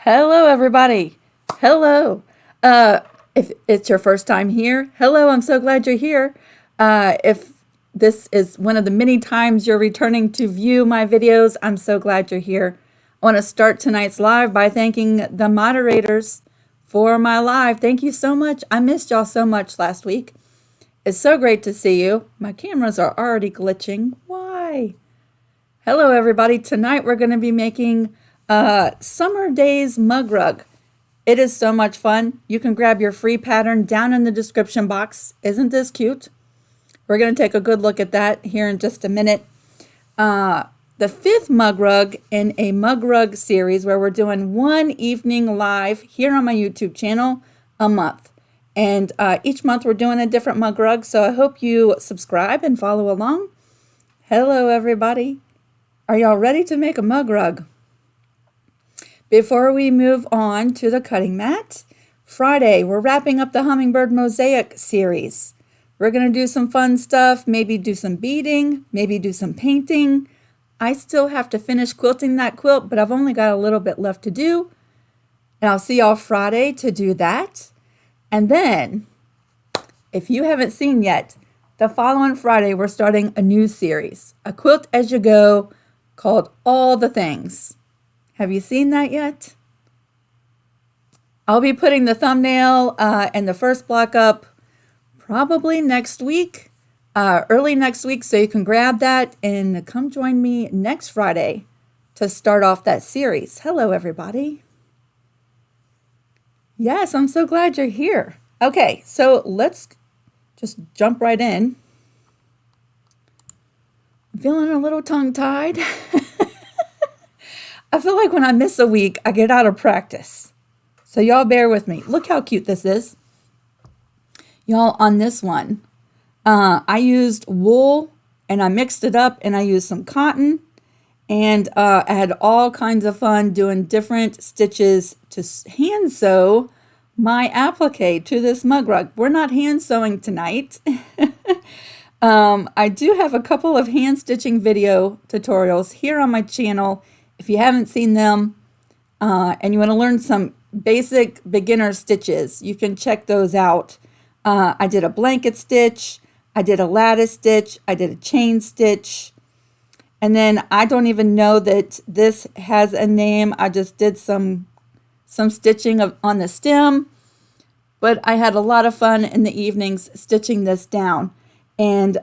Hello, everybody. Hello. If it's your first time here, hello, I'm so glad you're here. If this is one of the many times you're returning to view my videos, I'm so glad you're here. I want to start tonight's live by thanking the moderators for my live. Thank you so much. I missed y'all so much last week. It's so great to see you. My cameras are already glitching. Why? Hello, everybody. Tonight we're going to be making Summer Days Mugrug. It is so much fun. You can grab your free pattern down in the description box. Isn't this cute? We're going to take a good look at that here in just a minute. The fifth Mugrug in a Mugrug series where we're doing one evening live here on my YouTube channel a month. And each month we're doing a different Mugrug, so I hope you subscribe and follow along. Hello, everybody. Are y'all ready to make a Mugrug? Before we move on to the cutting mat, Friday, we're wrapping up the Hummingbird Mosaic series. We're going to do some fun stuff, maybe do some beading, maybe do some painting. I still have to finish quilting that quilt, but I've only got a little bit left to do. And I'll see y'all Friday to do that. And then, if you haven't seen yet, the following Friday, we're starting a new series, a quilt as you go called All the Things. Have you seen that yet? I'll be putting the thumbnail and the first block up probably next week, early next week, so you can grab that and come join me next Friday to start off that series. Hello, everybody. Yes, I'm so glad you're here. Okay, so let's just jump right in. I'm feeling a little tongue-tied. I feel like when I miss a week, I get out of practice. So y'all bear with me. Look how cute this is. Y'all, on this one, I used wool and I mixed it up and I used some cotton. And I had all kinds of fun doing different stitches to hand sew my applique to this mug rug. We're not hand sewing tonight. I do have a couple of hand stitching video tutorials here on my channel. If you haven't seen them and you want to learn some basic beginner stitches, you can check those out. I did a blanket stitch, I did a lattice stitch, I did a chain stitch, and then I don't even know that this has a name. I just did some stitching on the stem, but I had a lot of fun in the evenings stitching this down and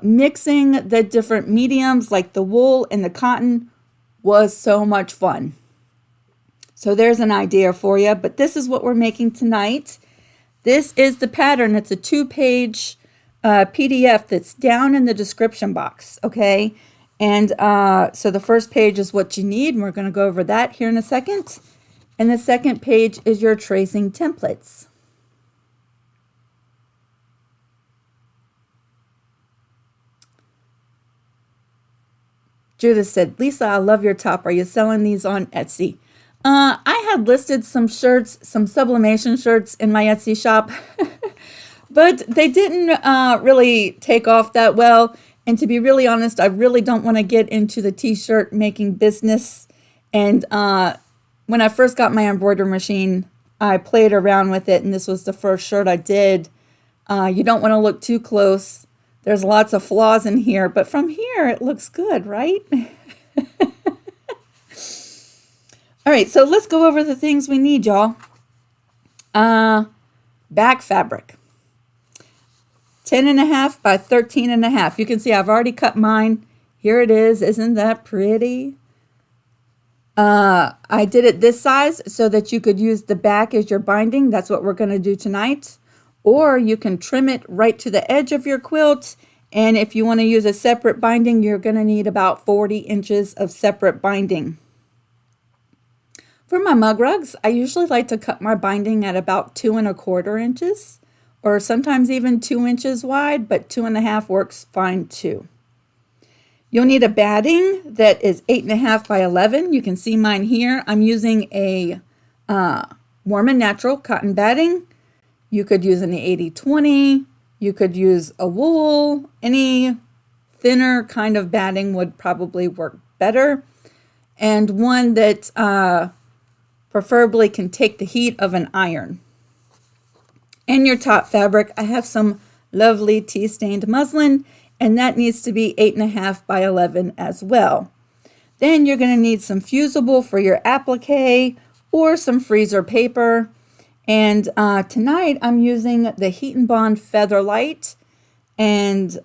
mixing the different mediums like the wool and the cotton was so much fun. So there's an idea for you, but this is what we're making tonight. This is the pattern. It's a 2-page PDF that's down in the description box, okay? And so the first page is what you need, and we're going to go over that here in a second. And the second page is your tracing templates. Judith said, Lisa, I love your top. Are you selling these on Etsy? I had listed some shirts, some sublimation shirts in my Etsy shop, but they didn't really take off that well. And to be really honest, I really don't want to get into the t-shirt making business. And when I first got my embroidery machine, I played around with it, and this was the first shirt I did. You don't want to look too close. There's lots of flaws in here, but from here it looks good, right? All right, so let's go over the things we need, y'all. Back fabric. 10.5 by 13.5. You can see I've already cut mine. Here it is. Isn't that pretty? I did it this size so that you could use the back as your binding. That's what we're going to do tonight. Or you can trim it right to the edge of your quilt. And if you want to use a separate binding, you're going to need about 40 inches of separate binding. For my mug rugs, I usually like to cut my binding at about 2¼ inches, or sometimes even 2 inches wide, but 2.5 works fine too. You'll need a batting that is 8.5 by 11. You can see mine here. I'm using a Warm and Natural cotton batting. You could use an 80/20. You could use a wool. Any thinner kind of batting would probably work better. And one that preferably can take the heat of an iron. And your top fabric, I have some lovely tea-stained muslin, and that needs to be 8.5 by 11 as well. Then you're going to need some fusible for your applique or some freezer paper. And tonight I'm using the Heat and Bond Feather Light. And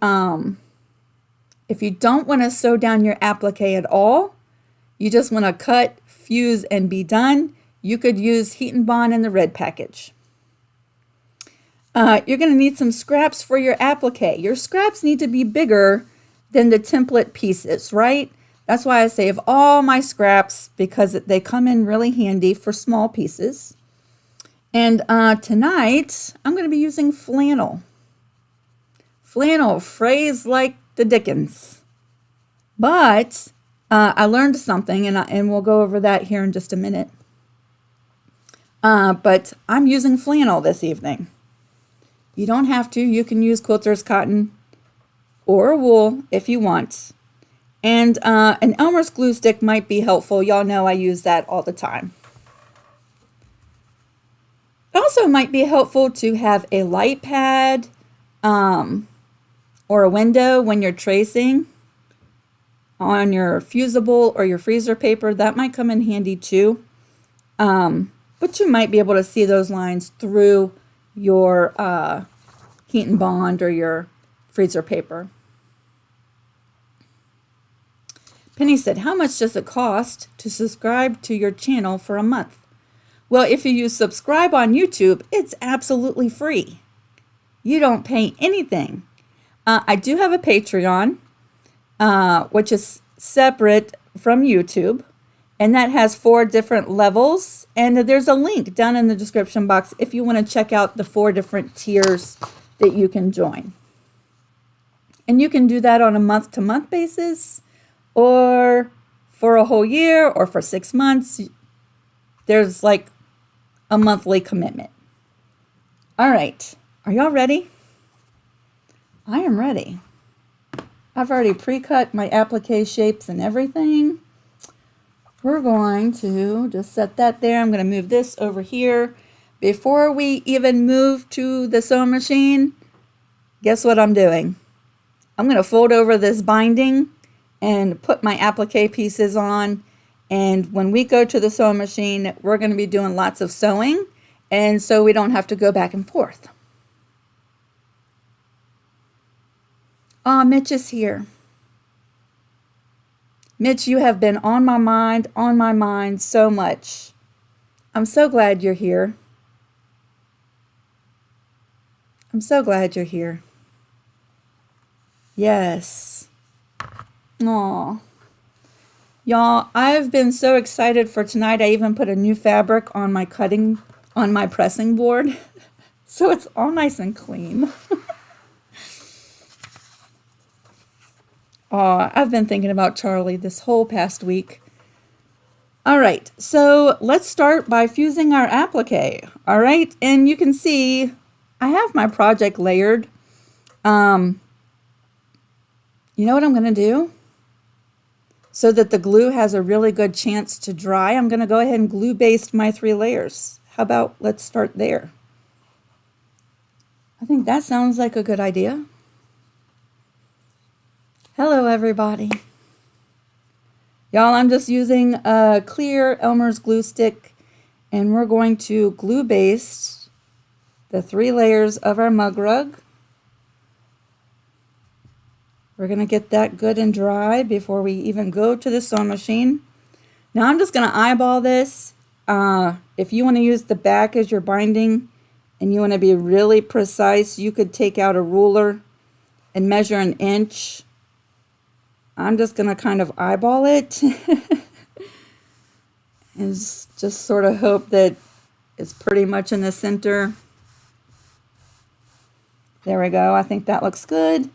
if you don't want to sew down your applique at all, you just want to cut, fuse, and be done, you could use Heat and Bond in the red package. You're going to need some scraps for your applique. Your scraps need to be bigger than the template pieces, right? That's why I save all my scraps, because they come in really handy for small pieces. And tonight, I'm going to be using flannel. Flannel frays like the dickens. But I learned something, and we'll go over that here in just a minute. But I'm using flannel this evening. You don't have to. You can use quilter's cotton or wool if you want. And an Elmer's glue stick might be helpful. Y'all know I use that all the time. It also might be helpful to have a light pad or a window when you're tracing on your fusible or your freezer paper. That might come in handy too. But you might be able to see those lines through your Heat and Bond or your freezer paper. Penny said, how much does it cost to subscribe to your channel for a month? Well, if you use subscribe on YouTube, it's absolutely free. You don't pay anything. I do have a Patreon, which is separate from YouTube. And that has 4 different levels. And there's a link down in the description box if you want to check out the 4 different tiers that you can join. And you can do that on a month-to-month basis, or for a whole year, or for 6 months. There's like a monthly commitment. All right. Are y'all ready? I am ready. I've already pre-cut my applique shapes and everything. We're going to just set that there. I'm going to move this over here. Before we even move to the sewing machine, guess what I'm doing? I'm going to fold over this binding and put my applique pieces on. And when we go to the sewing machine, we're going to be doing lots of sewing. And so we don't have to go back and forth. Mitch is here. Mitch, you have been on my mind so much. I'm so glad you're here. I'm so glad you're here. Yes. Aw. Y'all, I've been so excited for tonight. I even put a new fabric on my pressing board. So it's all nice and clean. I've been thinking about Charlie this whole past week. All right, so let's start by fusing our applique. All right, and you can see I have my project layered. You know what I'm going to do? So that the glue has a really good chance to dry, I'm going to go ahead and glue baste my 3 layers. How about let's start there? I think that sounds like a good idea. Hello, everybody. Y'all, I'm just using a clear Elmer's glue stick, and we're going to glue baste the 3 layers of our Mugrug. We're going to get that good and dry before we even go to the sewing machine. Now I'm just going to eyeball this. If you want to use the back as your binding and you want to be really precise, you could take out a ruler and measure 1 inch. I'm just going to kind of eyeball it and just sort of hope that it's pretty much in the center. There we go. I think that looks good.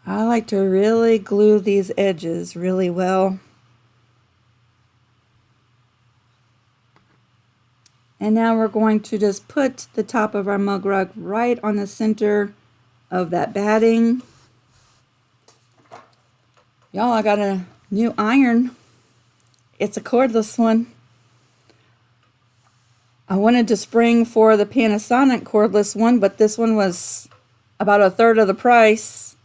I like to really glue these edges really well. And now we're going to just put the top of our Mugrug right on the center of that batting. Y'all, I got a new iron. It's a cordless one. I wanted to spring for the Panasonic cordless one, but this one was about a third of the price,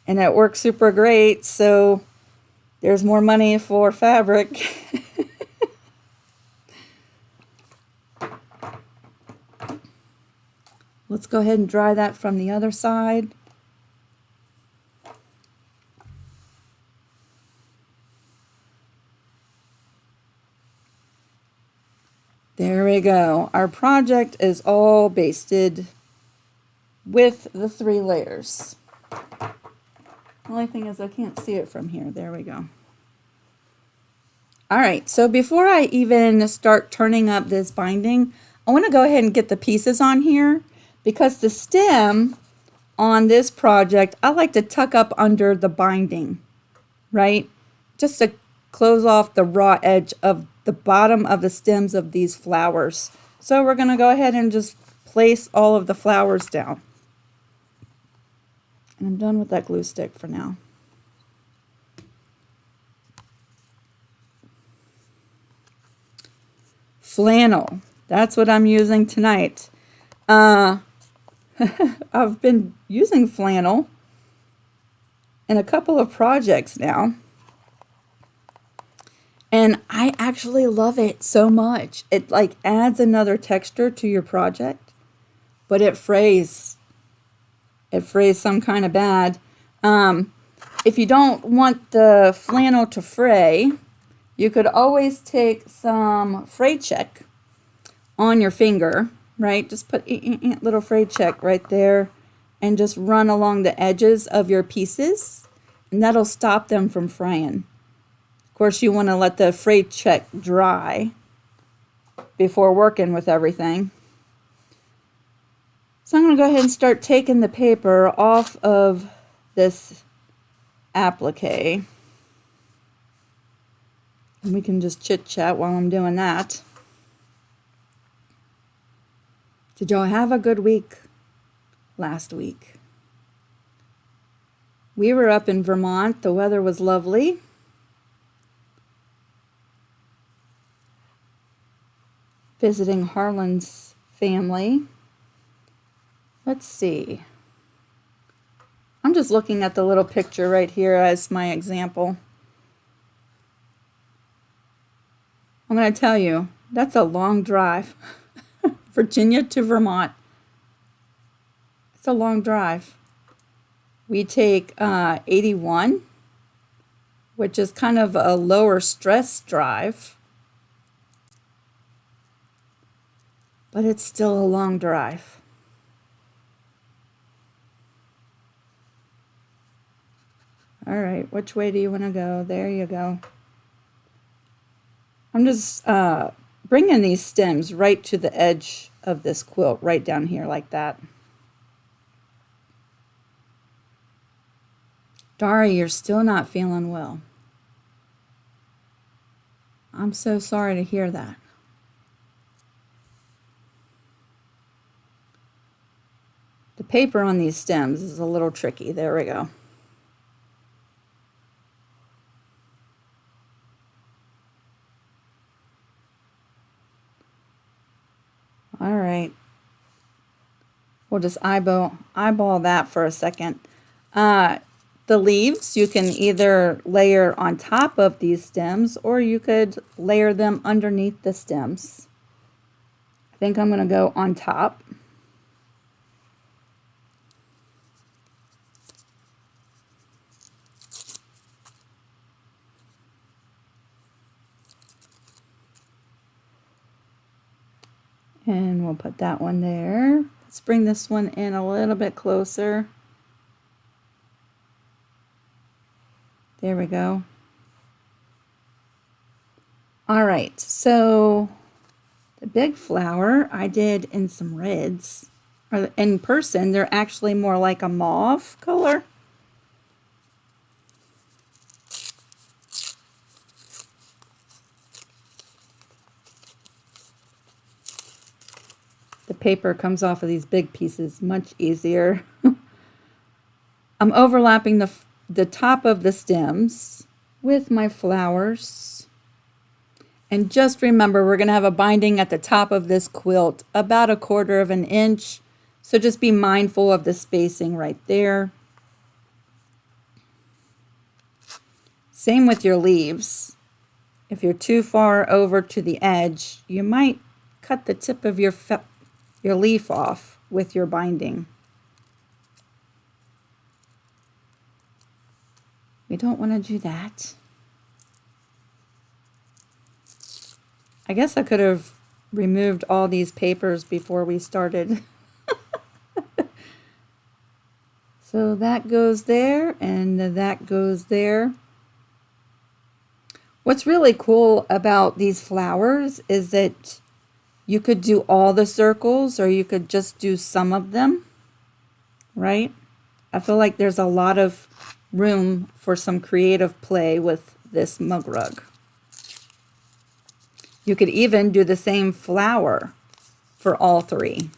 and it works super great, so there's more money for fabric. Let's go ahead and dry that from the other side. There we go. Our project is all basted with the 3 layers. The only thing is I can't see it from here. There we go. All right, so before I even start turning up this binding, I want to go ahead and get the pieces on here, because the stem on this project, I like to tuck up under the binding, right? Just to close off the raw edge of the bottom of the stems of these flowers. So we're going to go ahead and just place all of the flowers down. And I'm done with that glue stick for now. Flannel. That's what I'm using tonight. I've been using flannel in a couple of projects now. And I actually love it so much. It like adds another texture to your project, but it frays. It frays some kind of bad. If you don't want the flannel to fray, you could always take some fray check on your finger, right? Just put a little fray check right there and just run along the edges of your pieces, and that'll stop them from fraying. Of course, you want to let the fray check dry before working with everything. So I'm going to go ahead and start taking the paper off of this applique. And we can just chit-chat while I'm doing that. Did y'all have a good week last week? We were up in Vermont. The weather was lovely. Visiting Harlan's family. Let's see. I'm just looking at the little picture right here as my example. I'm going to tell you, that's a long drive. Virginia to Vermont. It's a long drive. We take 81, which is kind of a lower stress drive. But it's still a long drive. All right, which way do you want to go? There you go. I'm just bringing these stems right to the edge of this quilt, right down here like that. Dari, you're still not feeling well. I'm so sorry to hear that. The paper on these stems is a little tricky. There we go. All right. We'll just eyeball that for a second. The leaves, you can either layer on top of these stems, or you could layer them underneath the stems. I think I'm going to go on top. And we'll put that one there. Let's bring this one in a little bit closer. There we go. All right, so the big flower I did in some reds. Or in person, they're actually more like a mauve color. The paper comes off of these big pieces much easier. I'm overlapping the top of the stems with my flowers. And just remember, we're going to have a binding at the top of this quilt, about 1/4 of an inch. So just be mindful of the spacing right there. Same with your leaves. If you're too far over to the edge, you might cut the tip of your leaf off with your binding. We don't want to do that. I guess I could have removed all these papers before we started. So that goes there and that goes there. What's really cool about these flowers is that you could do all the circles or you could just do some of them, right? I feel like there's a lot of room for some creative play with this mug rug. You could even do the same flower for all 3.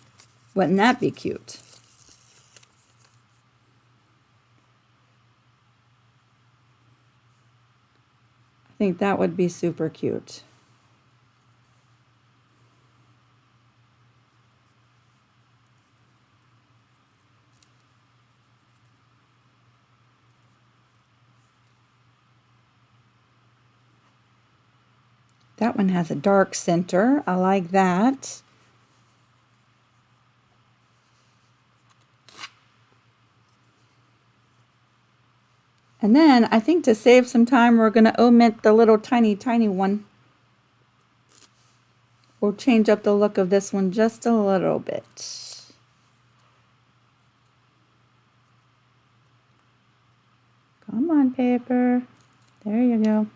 Wouldn't that be cute? I think that would be super cute. That one has a dark center. I like that. And then I think to save some time, we're going to omit the little tiny one. We'll change up the look of this one just a little bit. Come on, paper. There you go.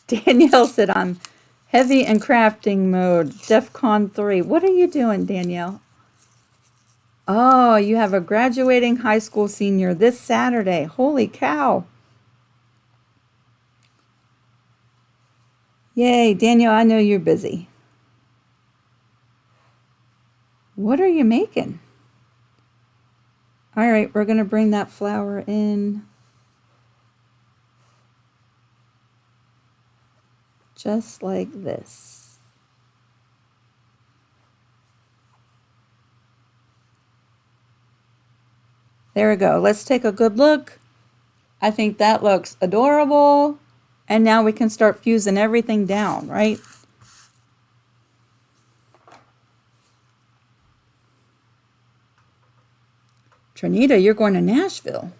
Danielle said, I'm heavy in crafting mode, DEFCON 3. What are you doing, Danielle? Oh, you have a graduating high school senior this Saturday. Holy cow. Yay, Danielle, I know you're busy. What are you making? All right, we're going to bring that flower in. Just like this. There we go. Let's take a good look. I think that looks adorable. And now we can start fusing everything down, right? Trinita, you're going to Nashville.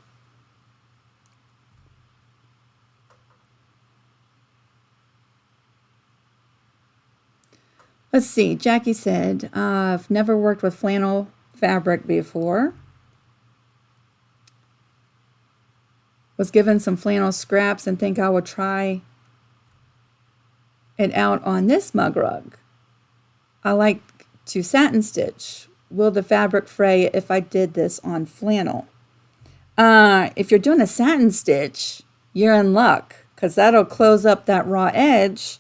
Let's see. Jackie said, I've never worked with flannel fabric before. Was given some flannel scraps and think I will try it out on this mug rug. I like to satin stitch. Will the fabric fray if I did this on flannel? If you're doing a satin stitch, you're in luck because that'll close up that raw edge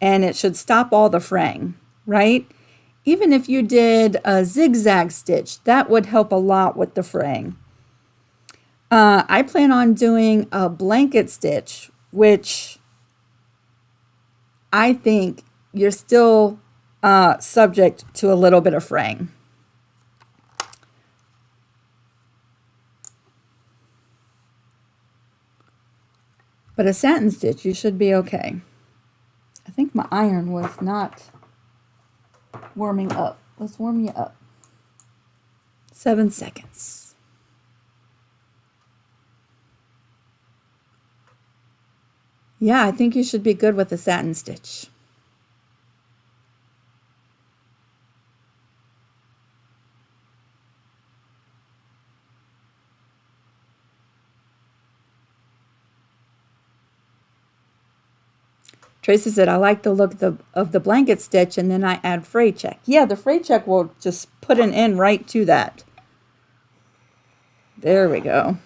and it should stop all the fraying, right? Even if you did a zigzag stitch, that would help a lot with the fraying. I plan on doing a blanket stitch, which I think you're still subject to a little bit of fraying. But a satin stitch, you should be okay. I think my iron was not warming up. Let's warm you up. 7 seconds. Yeah, I think you should be good with a satin stitch. Tracy said, I like the look of the blanket stitch and then I add fray check. Yeah, the fray check will just put an end right to that. There we go.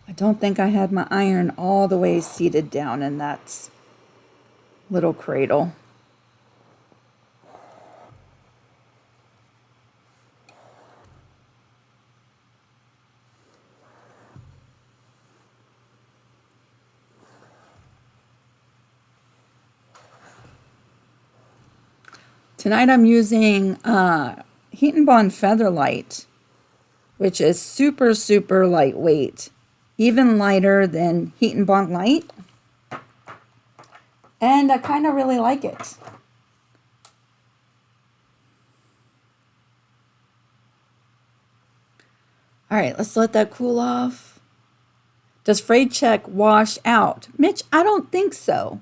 I don't think I had my iron all the way seated down in that little cradle. Tonight I'm using Heat and Bond Featherlight, which is super, super lightweight, even lighter than Heat and Bond Light. And I kind of really like it. All right, let's let that cool off. Does Frayed Check wash out? Mitch, I don't think so.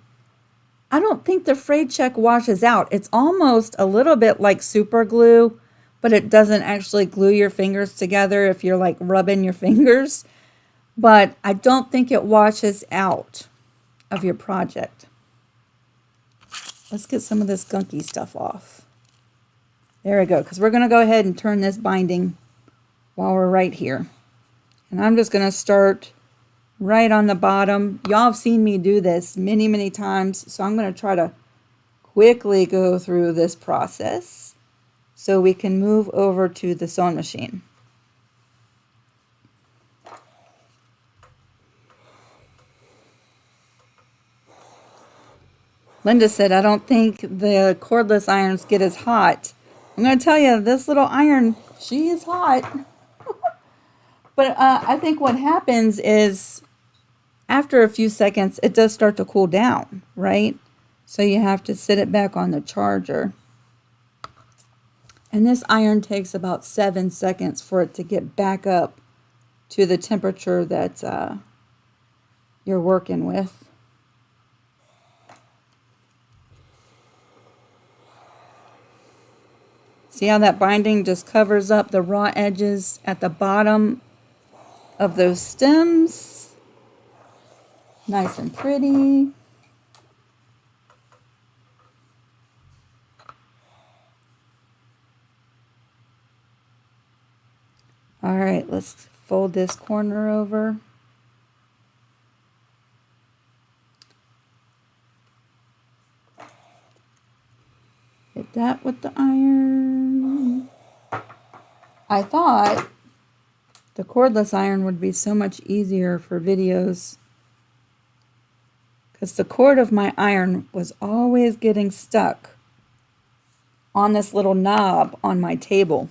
I don't think the Frayed Check washes out. It's almost a little bit like super glue, but it doesn't actually glue your fingers together if you're like rubbing your fingers. But I don't think it washes out of your project. Let's get some of this gunky stuff off. There we go, because we're going to go ahead and turn this binding while we're right here. And I'm just going to start right on the bottom. Y'all have seen me do this many, many times, so I'm going to try to quickly go through this process so we can move over to the sewing machine. Linda said, I don't think the cordless irons get as hot. I'm going to tell you, this little iron, she is hot. But I think what happens is after a few seconds, it does start to cool down, right? So you have to sit it back on the charger. And this iron takes about 7 seconds for it to get back up to the temperature that you're working with. See how that binding just covers up the raw edges at the bottom of those stems? Nice and pretty. All right, let's fold this corner over. Hit that with the iron. I thought the cordless iron would be so much easier for videos because the cord of my iron was always getting stuck on this little knob on my table.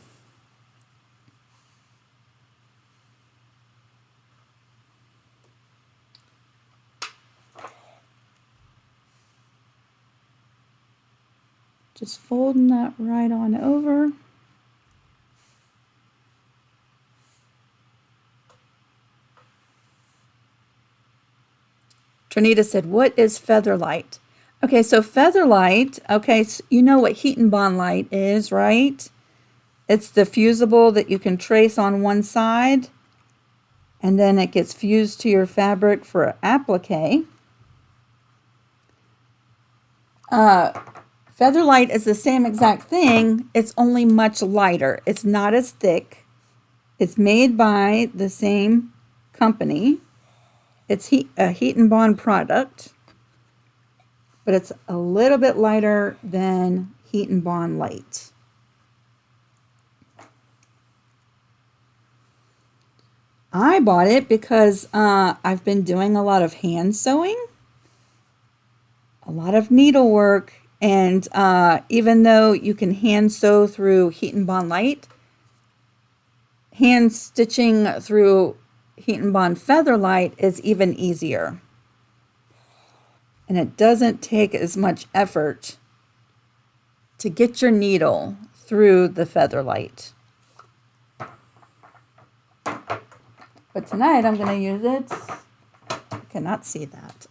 Just folding that right on over. Trinita said, what is Featherlight? Okay, so Featherlight, okay, so you know what Heat and Bond light is, right? It's the fusible that you can trace on one side, and then it gets fused to your fabric for applique. Featherlight is the same exact thing, it's only much lighter. It's not as thick. It's made by the same company. It's a Heat and Bond product, but it's a little bit lighter than Heat and Bond Light. I bought it because I've been doing a lot of hand sewing, a lot of needlework, and even though you can hand sew through Heat and Bond Light, hand stitching through Heat and Bond Featherlight is even easier. And it doesn't take as much effort to get your needle through the Featherlight. But tonight I'm going to use it. I cannot see that.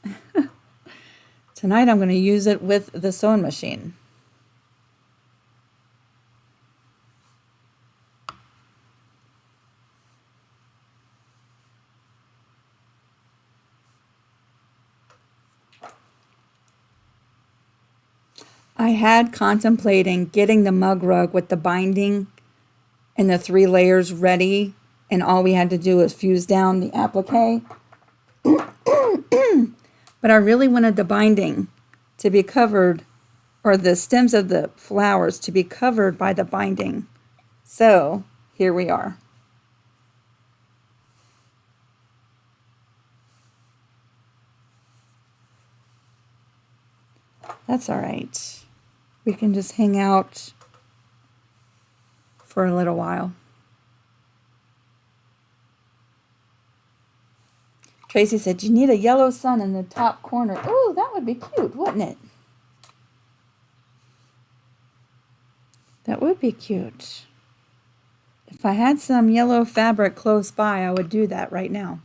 Tonight I'm going to use it with the sewing machine. I had contemplating getting the Mugrug with the binding and the 3 layers ready, and all we had to do was fuse down the applique. But I really wanted the binding to be covered, or the stems of the flowers to be covered by the binding. So here we are. That's all right. we can just hang out for a little while. Tracy said, you need a yellow sun in the top corner. Ooh, that would be cute, wouldn't it? That would be cute. If I had some yellow fabric close by, I would do that right now.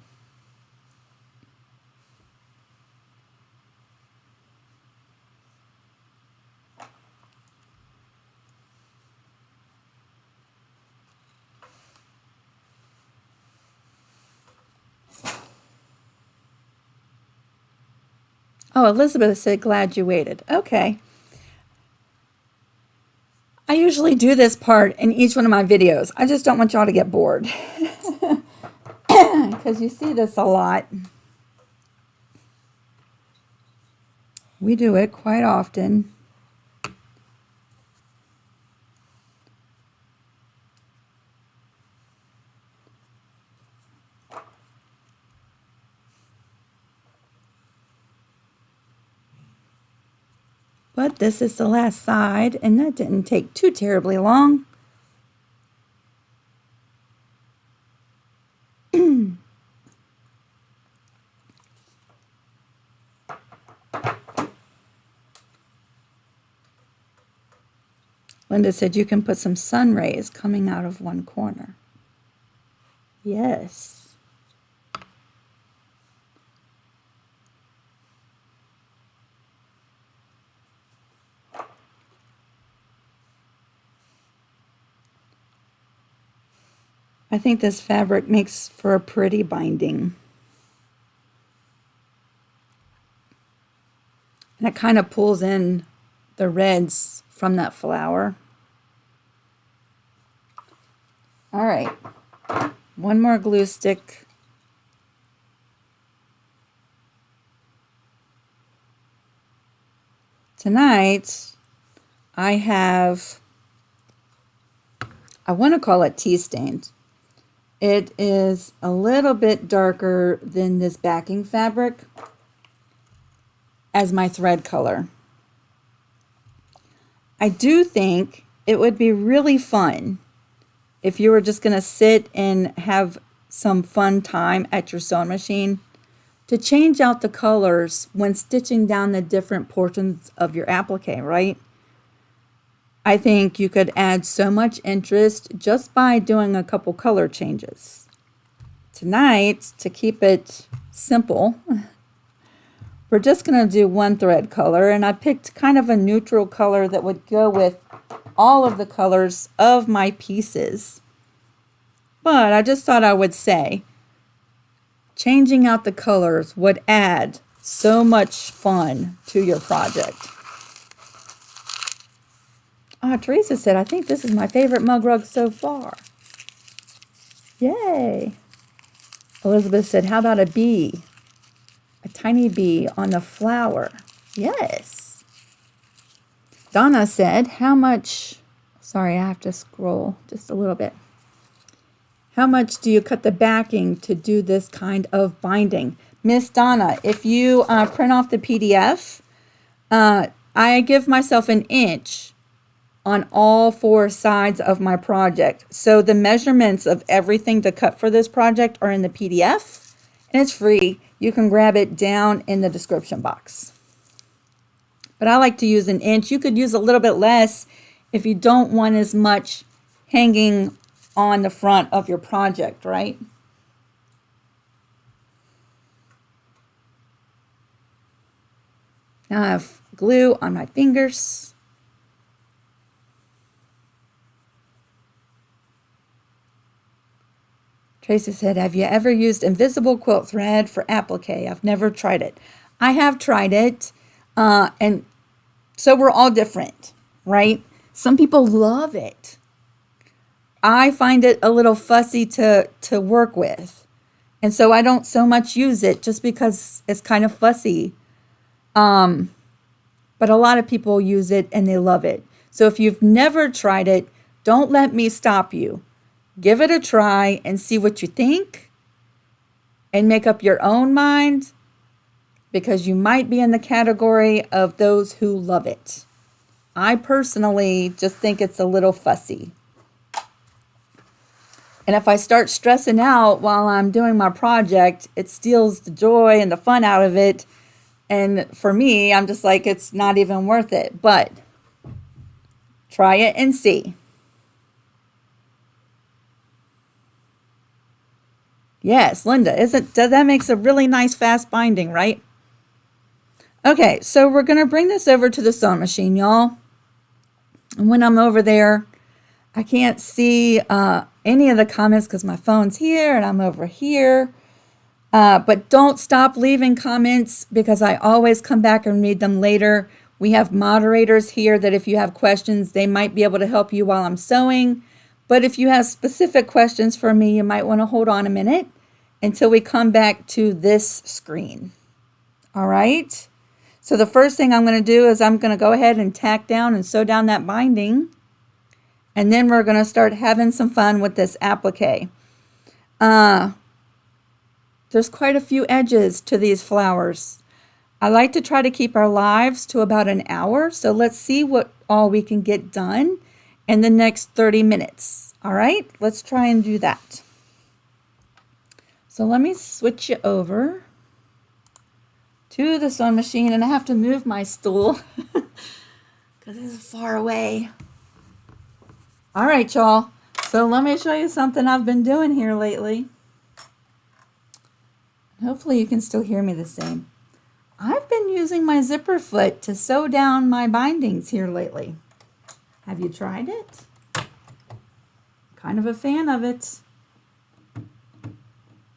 Oh, Elizabeth said, glad you waited. Okay. I usually do this part in each one of my videos. I just don't want y'all to get bored. Because you see this a lot. We do it quite often. But this is the last side, and that didn't take too terribly long. Linda said you can put some sun rays coming out of one corner. Yes. I think this fabric makes for a pretty binding. And it kind of pulls in the reds from that flower. All right, one more glue stick. Tonight, I want to call it tea stained. It is a little bit darker than this backing fabric as my thread color. I do think it would be really fun if you were just going to sit and have some fun time at your sewing machine to change out the colors when stitching down the different portions of your applique, right? I think you could add so much interest just by doing a couple color changes. Tonight, to keep it simple, we're just going to do one thread color, and I picked kind of a neutral color that would go with all of the colors of my pieces. But I just thought I would say, changing out the colors would add so much fun to your project. Teresa said, I think this is my favorite mug rug so far. Yay. Elizabeth said, how about a bee? A tiny bee on the flower. Yes. Donna said, how much, sorry, I have to scroll just a little bit. How much do you cut the backing to do this kind of binding? Miss Donna, if you print off the PDF, I give myself an inch on all four sides of my project. So the measurements of everything to cut for this project are in the PDF, and it's free. You can grab it down in the description box. But I like to use an inch. You could use a little bit less if you don't want as much hanging on the front of your project, right? Now I have glue on my fingers. Tracy said, have you ever used invisible quilt thread for applique? I've never tried it. I have tried it, and so we're all different, right? Some people love it. I find it a little fussy to work with, and so I don't so much use it just because it's kind of fussy. But a lot of people use it and they love it. So if you've never tried it, don't let me stop you. Give it a try and see what you think and make up your own mind, because you might be in the category of those who love it. I personally just think it's a little fussy. And if I start stressing out while I'm doing my project, it steals the joy and the fun out of it. And for me, I'm just like, it's not even worth it. But try it and see. Yes, Linda, that makes a really nice fast binding, right? Okay, so we're going to bring this over to the sewing machine, y'all. And when I'm over there, I can't see any of the comments because my phone's here and I'm over here. But don't stop leaving comments because I always come back and read them later. We have moderators here that if you have questions, they might be able to help you while I'm sewing. But if you have specific questions for me, you might want to hold on a minute until we come back to this screen. All right. So the first thing I'm going to do is I'm going to go ahead and tack down and sew down that binding. And then we're going to start having some fun with this applique. There's quite a few edges to these flowers. I like to try to keep our lives to about an hour. So let's see what all we can get done in the next 30 minutes. All right, let's try and do that. So let me switch you over to the sewing machine, and I have to move my stool because it's far away. All right, y'all. So let me show you something I've been doing here lately. Hopefully you can still hear me the same. I've been using my zipper foot to sew down my bindings here lately. Have you tried it? Kind of a fan of it.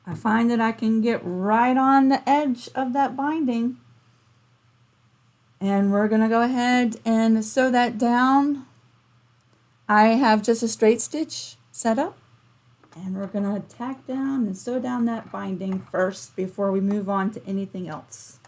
I find that I can get right on the edge of that binding. And we're going to go ahead and sew that down. I have just a straight stitch set up. And we're going to tack down and sew down that binding first before we move on to anything else.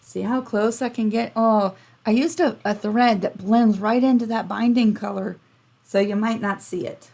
See how close I can get? Oh, I used a thread that blends right into that binding color, so you might not see it.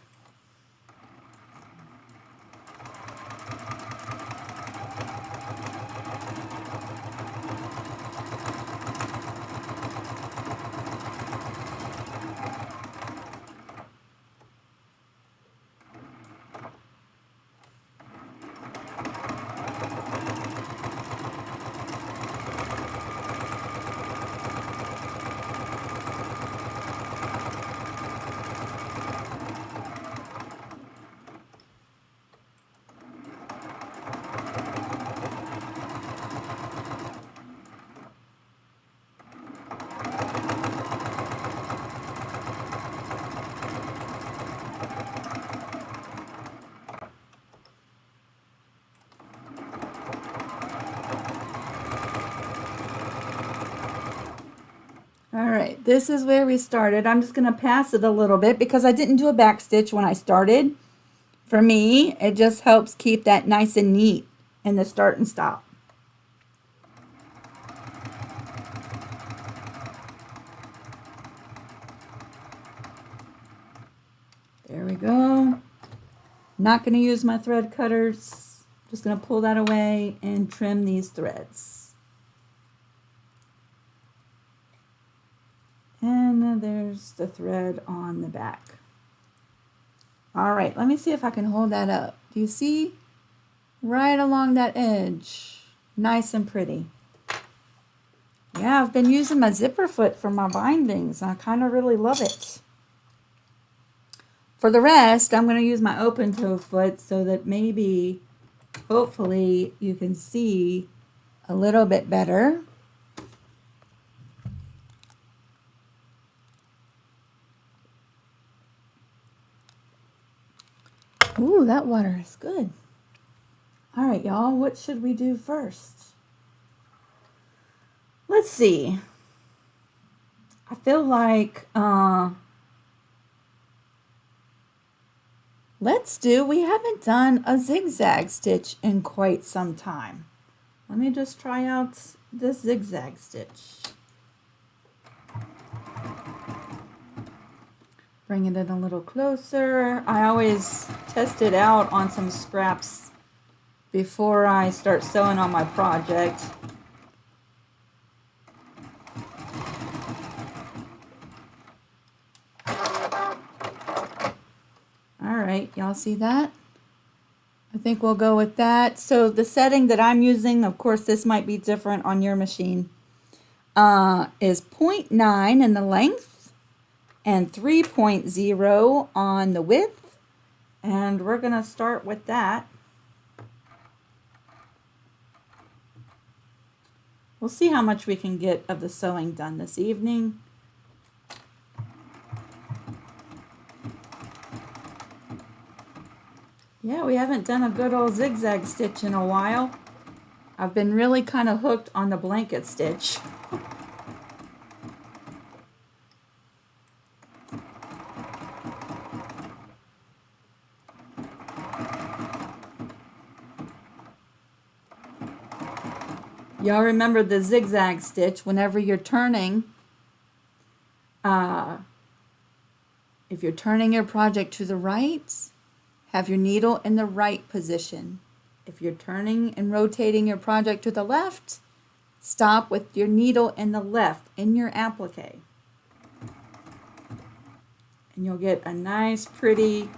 All right, this is where we started. I'm just going to pass it a little bit because I didn't do a back stitch when I started. For me, it just helps keep that nice and neat in the start and stop. There we go. Not going to use my thread cutters. Just going to pull that away and trim these threads. And there's the thread on the back. All right, let me see if I can hold that up. Do you see? Right along that edge. Nice and pretty. Yeah, I've been using my zipper foot for my bindings. I kind of really love it. For the rest, I'm going to use my open toe foot so that maybe, hopefully, you can see a little bit better. Ooh, that water is good. All right, y'all, what should we do first? Let's see. I feel like, we haven't done a zigzag stitch in quite some time. Let me just try out this zigzag stitch. Bring it in a little closer. I always test it out on some scraps before I start sewing on my project. All right, y'all see that? I think we'll go with that. So the setting that I'm using, of course, this might be different on your machine, is 0.9 in the length and 3.0 on the width. And we're going to start with that. We'll see how much we can get of the sewing done this evening. Yeah, we haven't done a good old zigzag stitch in a while. I've been really kind of hooked on the blanket stitch. Y'all remember the zigzag stitch whenever you're turning. If you're turning your project to the right, have your needle in the right position. If you're turning and rotating your project to the left, stop with your needle in the left in your applique. And you'll get a nice, pretty,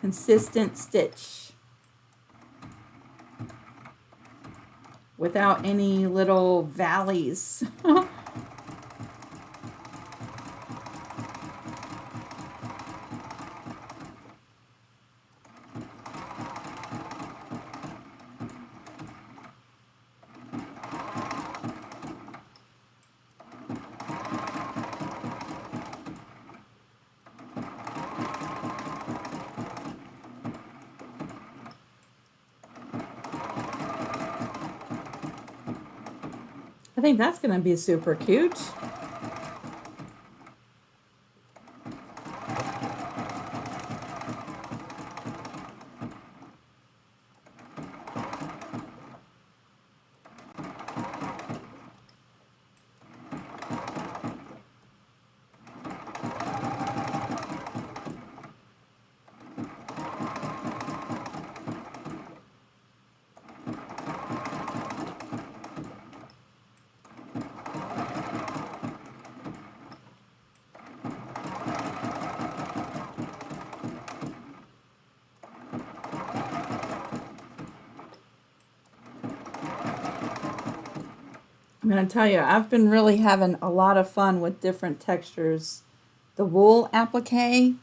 consistent stitch without any little valleys. I think that's going to be super cute. I'm going to tell you, I've been really having a lot of fun with different textures. The wool applique,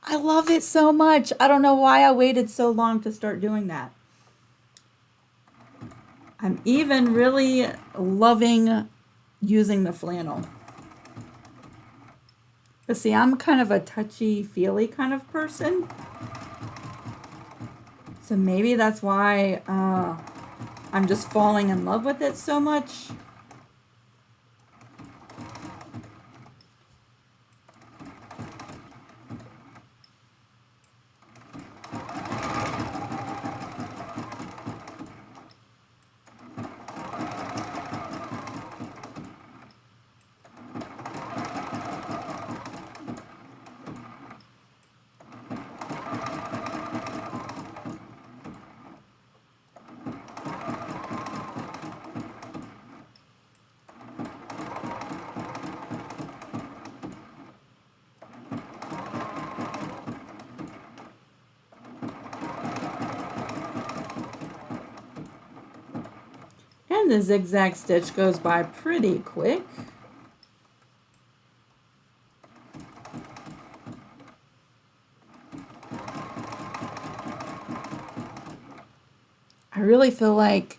I love it so much. I don't know why I waited so long to start doing that. I'm even really loving using the flannel. But see, I'm kind of a touchy-feely kind of person. So maybe that's why I'm just falling in love with it so much. And the zigzag stitch goes by pretty quick. I really feel like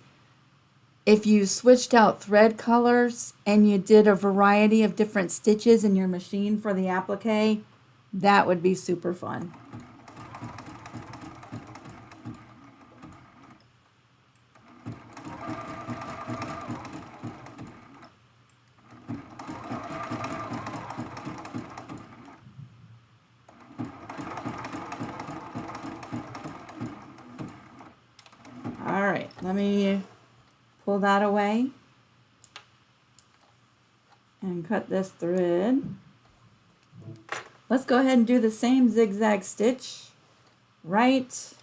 if you switched out thread colors and you did a variety of different stitches in your machine for the applique, that would be super fun. All right, let me pull that away and cut this thread. Let's go ahead and do the same zigzag stitch right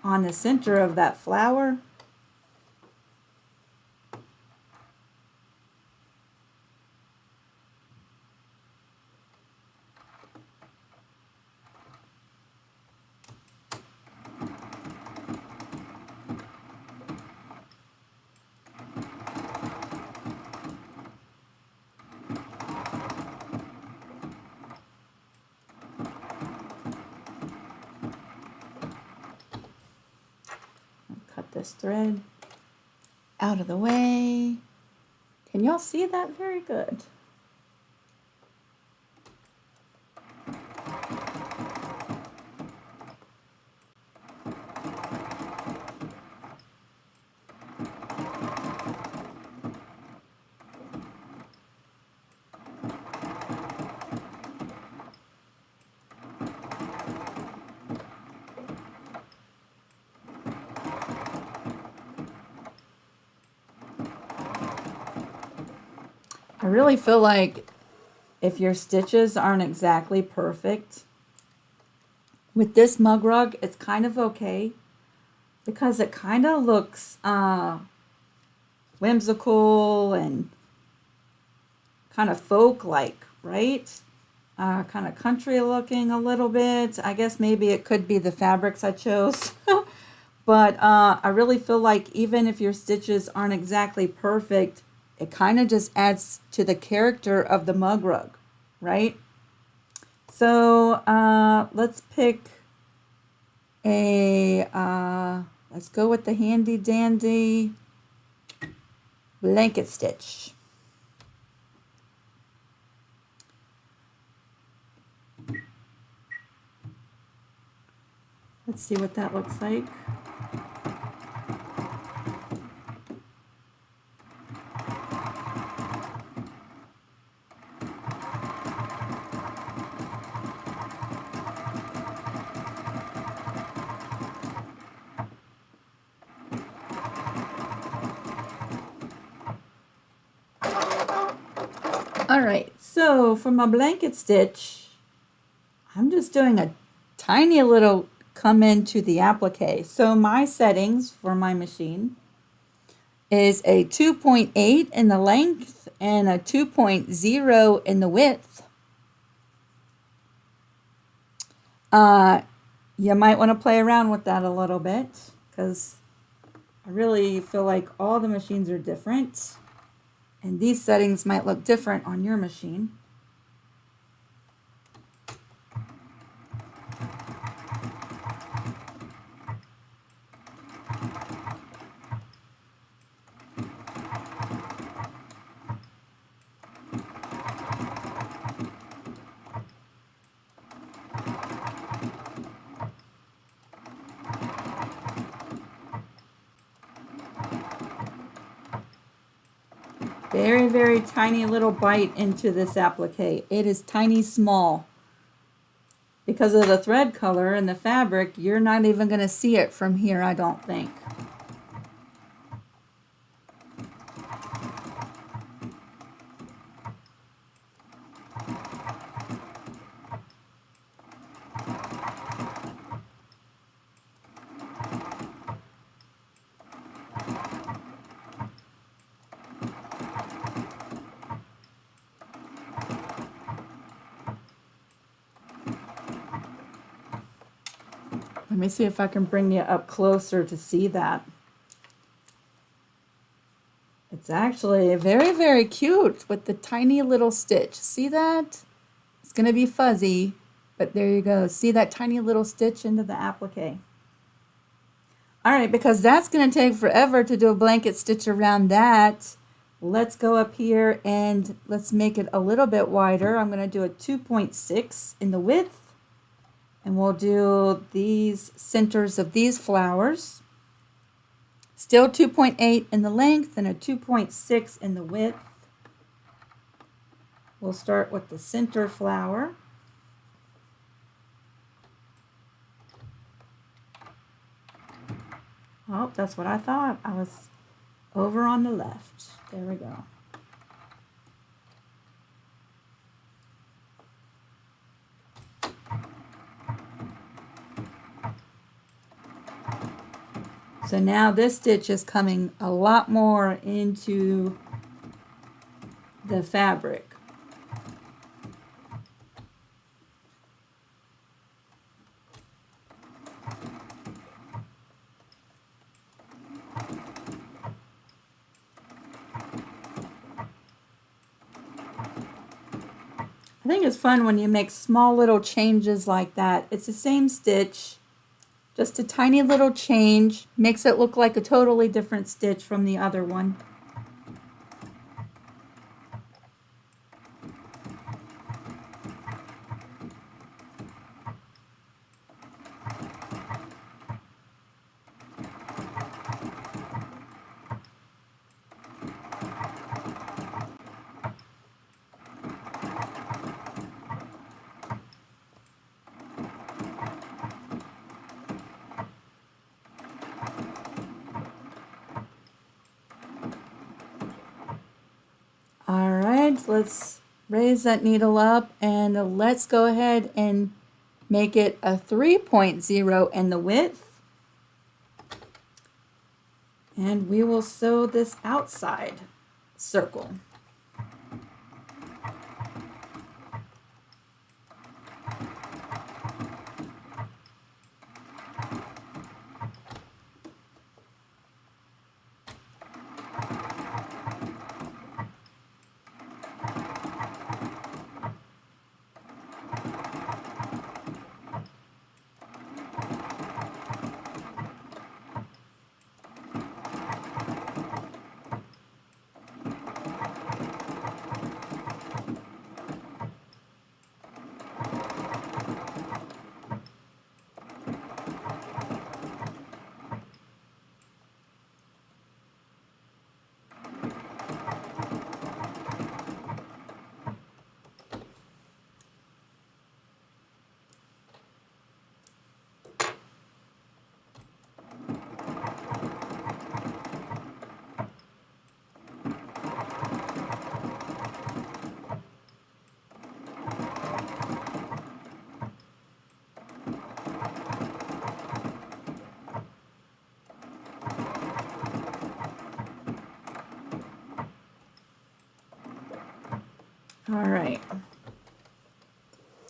on the center of that flower. Cut this thread out of the way. Can y'all see that? Very good. I really feel like if your stitches aren't exactly perfect, with this mug rug, it's kind of okay because it kind of looks whimsical and kind of folk-like, right? Kind of country looking a little bit. I guess maybe it could be the fabrics I chose. But I really feel like even if your stitches aren't exactly perfect, it kind of just adds to the character of the mug rug, right? So let's pick a, let's go with the handy dandy blanket stitch. Let's see what that looks like. All right, so for my blanket stitch, I'm just doing a tiny little come into the applique. So my settings for my machine is a 2.8 in the length and a 2.0 in the width. You might want to play around with that a little bit because I really feel like all the machines are different. And these settings might look different on your machine. Very, very tiny little bite into this applique. It is tiny small. Because of the thread color and the fabric, you're not even going to see it from here, I don't think. Let me see if I can bring you up closer to see that. It's actually very, very cute with the tiny little stitch. See that? It's going to be fuzzy, but there you go. See that tiny little stitch into the applique? All right, because that's going to take forever to do a blanket stitch around that. Let's go up here and let's make it a little bit wider. I'm going to do a 2.6 in the width. And we'll do these centers of these flowers. Still 2.8 in the length and a 2.6 in the width. We'll start with the center flower. Oh, that's what I thought. I was over on the left. There we go. So now this stitch is coming a lot more into the fabric. I think it's fun when you make small little changes like that. It's the same stitch, just a tiny little change makes it look like a totally different stitch from the other one. All right, let's raise that needle up and let's go ahead and make it a 3.0 in the width. And we will sew this outside circle. All right,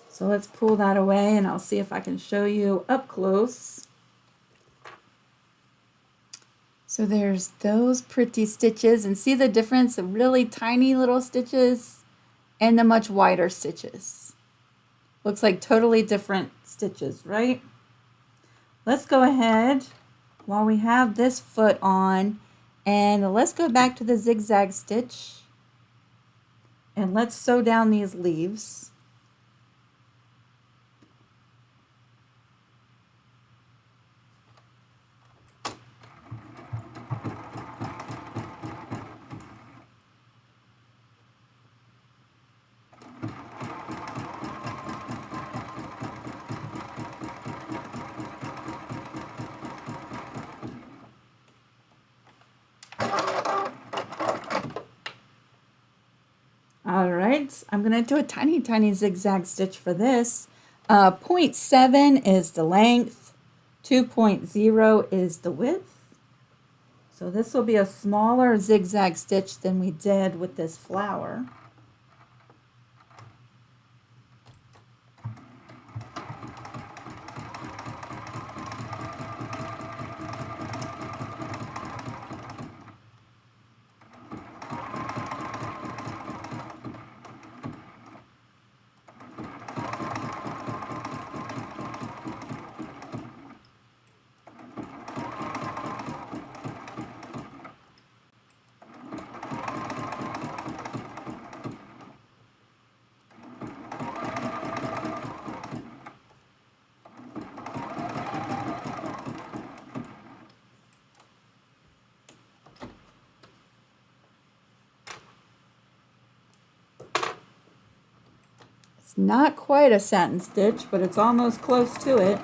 so let's pull that away and I'll see if I can show you up close. So there's those pretty stitches, and see the difference of really tiny little stitches and the much wider stitches. Looks like totally different stitches, right? Let's go ahead while we have this foot on, and let's go back to the zigzag stitch. And let's sew down these leaves. All right, I'm going to do a tiny zigzag stitch for this. 0.7 is the length, 2.0 is the width. So this will be a smaller zigzag stitch than we did with this flower. It's not quite a satin stitch, but it's almost close to it.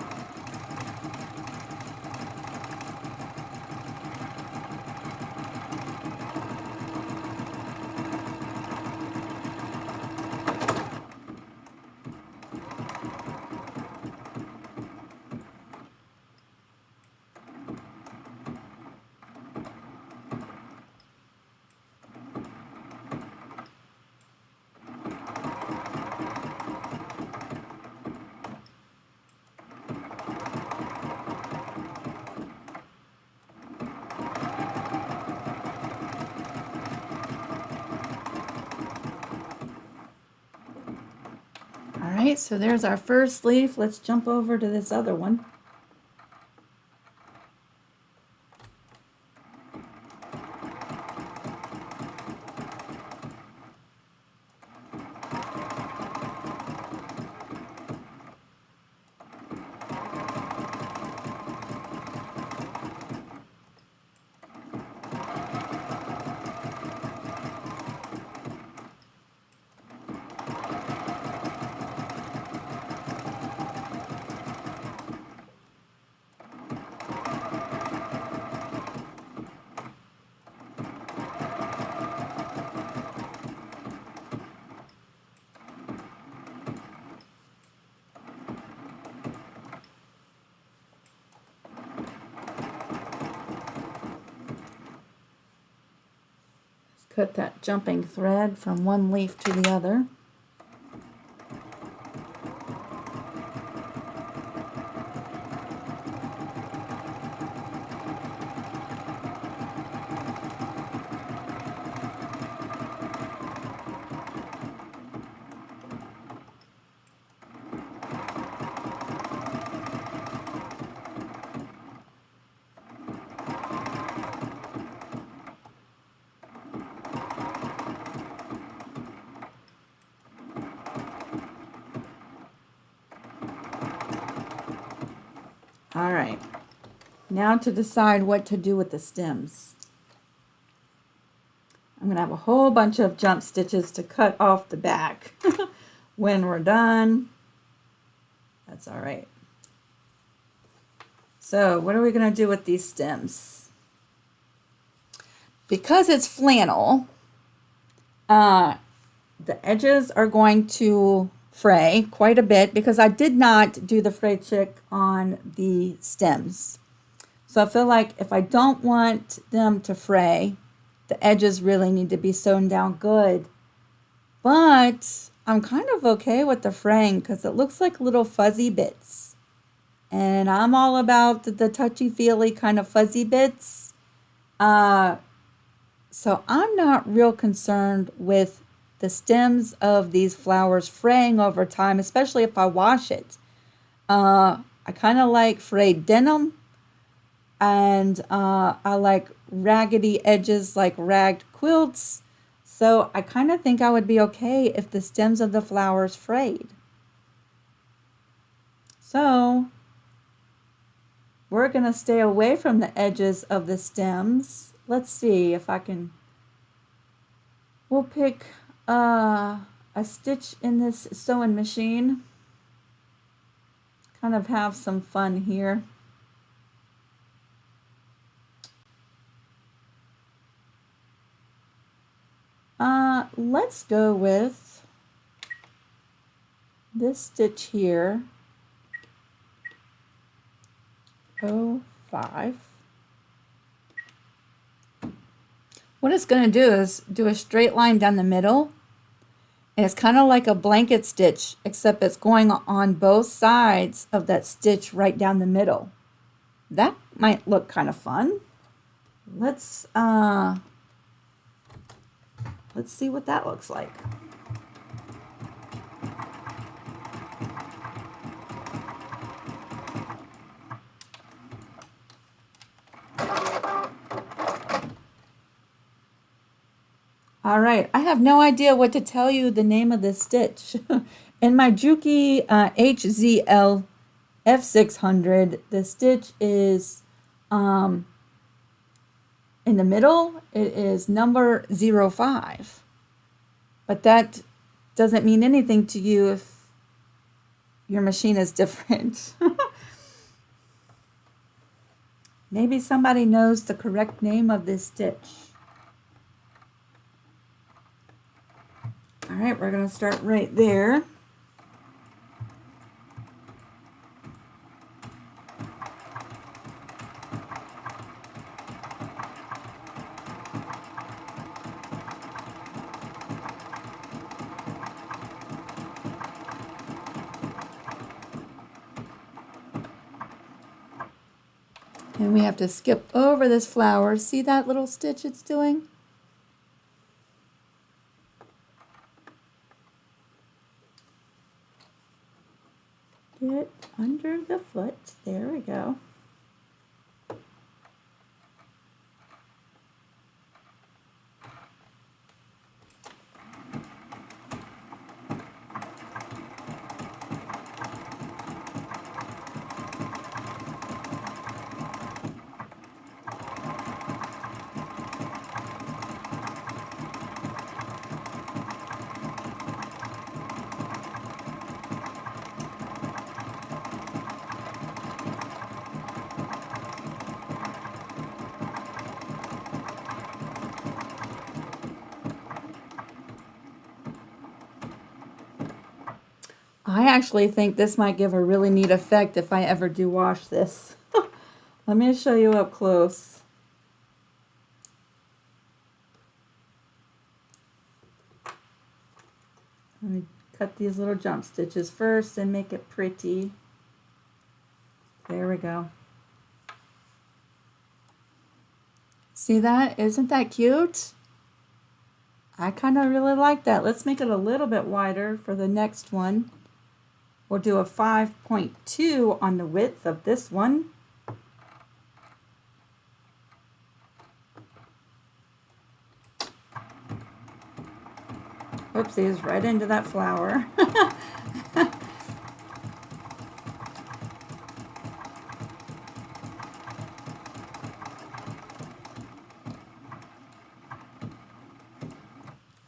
right, so there's our first leaf. Let's jump over to this other one. Cut that jumping thread from one leaf to the other. All right, now to decide what to do with the stems. I'm going to have a whole bunch of jump stitches to cut off the back when we're done. That's all right. So what are we going to do with these stems? Because it's flannel, the edges are going to fray quite a bit because I did not do the fray trick on the stems. So I feel like if I don't want them to fray, the edges really need to be sewn down good. But I'm kind of okay with the fraying because it looks like little fuzzy bits. And I'm all about the touchy-feely kind of fuzzy bits. So I'm not real concerned with the stems of these flowers fraying over time, especially if I wash it. I kind of like frayed denim, and I like raggedy edges like ragged quilts. So I kind of think I would be okay if the stems of the flowers frayed. So we're going to stay away from the edges of the stems. Let's see if I can. We'll pick a stitch in this sewing machine. Kind of have some fun here. Let's go with this stitch here. 05. What it's going to do is do a straight line down the middle, and it's kind of like a blanket stitch, except it's going on both sides of that stitch right down the middle. That might look kind of fun. Let's see what that looks like. All right, I have no idea what to tell you the name of this stitch. In my Juki HZL F600, the stitch is in the middle. It is number 05. But that doesn't mean anything to you if your machine is different. Maybe somebody knows the correct name of this stitch. All right, we're going to start right there. And we have to skip over this flower. See that little stitch it's doing? go. I actually think this might give a really neat effect if I ever do wash this. Let me show you up close. Let me cut these little jump stitches first and make it pretty. There we go. See that? Isn't that cute? I kind of really like that. Let's make it a little bit wider for the next one. We'll do a 5.2 on the width of this one. Oopsies, right into that flower.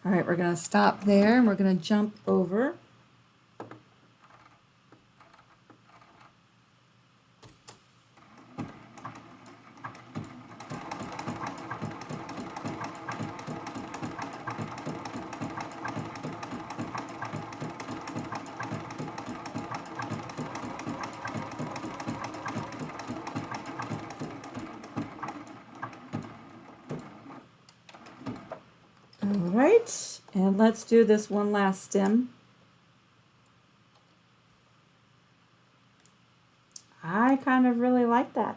All right, we're going to stop there and we're going to jump over. All right, and let's do this one last stem. I kind of really like that.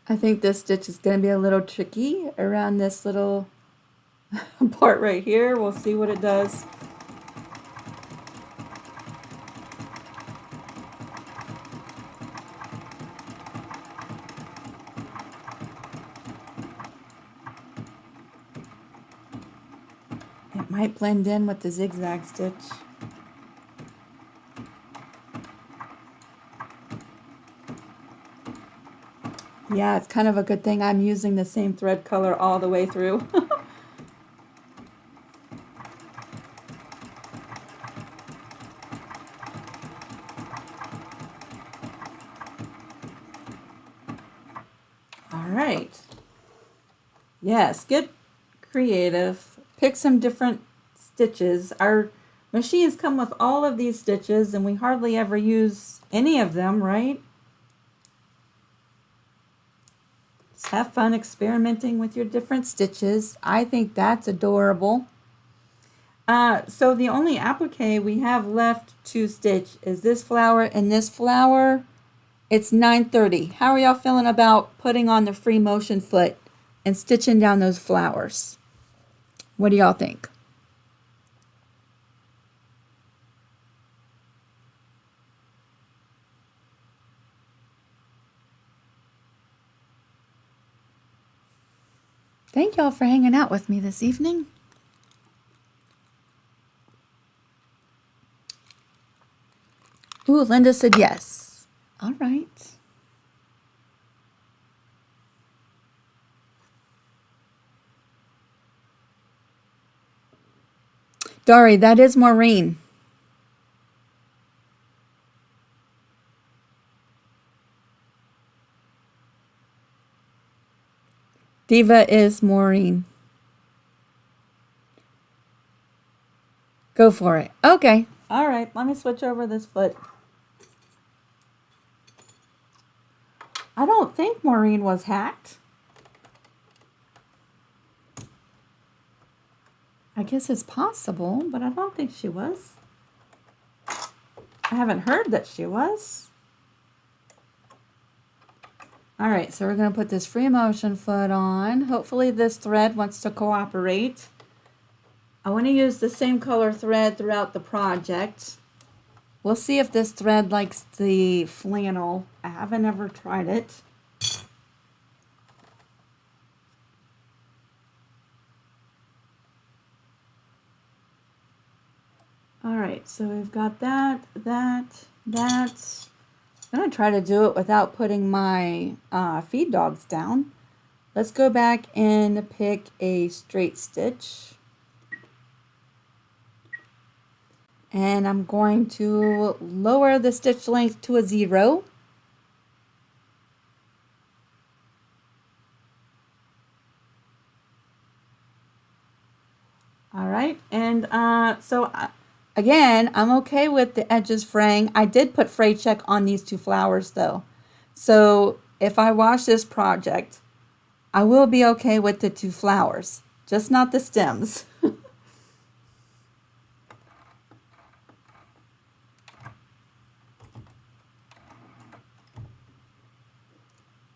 I think this stitch is going to be a little tricky around this little part right here. We'll see what it does. It might blend in with the zigzag stitch. Yeah, it's kind of a good thing I'm using the same thread color all the way through. All right. Yes, get creative. Pick some different stitches. Our machines come with all of these stitches and we hardly ever use any of them, right? Have fun experimenting with your different stitches. I think that's adorable. So the only applique we have left to stitch is this flower and this flower. It's 9:30. How are y'all feeling about putting on the free motion foot and stitching down those flowers? What do y'all think? Thank y'all for hanging out with me this evening. Ooh, Linda said yes. All right. Dory, that is Maureen. Diva is Maureen. Go for it. Okay. All right. Let me switch over this foot. I don't think Maureen was hacked. I guess it's possible, but I don't think she was. I haven't heard that she was. All right, so we're going to put this free motion foot on. Hopefully this thread wants to cooperate. I want to use the same color thread throughout the project. We'll see if this thread likes the flannel. I haven't ever tried it. All right, so we've got that. I'm going to try to do it without putting my feed dogs down. Let's go back and pick a straight stitch. And I'm going to lower the stitch length to a 0. All right, and again, I'm okay with the edges fraying. I did put fray check on these 2 flowers though. So if I wash this project, I will be okay with the 2 flowers, just not the stems.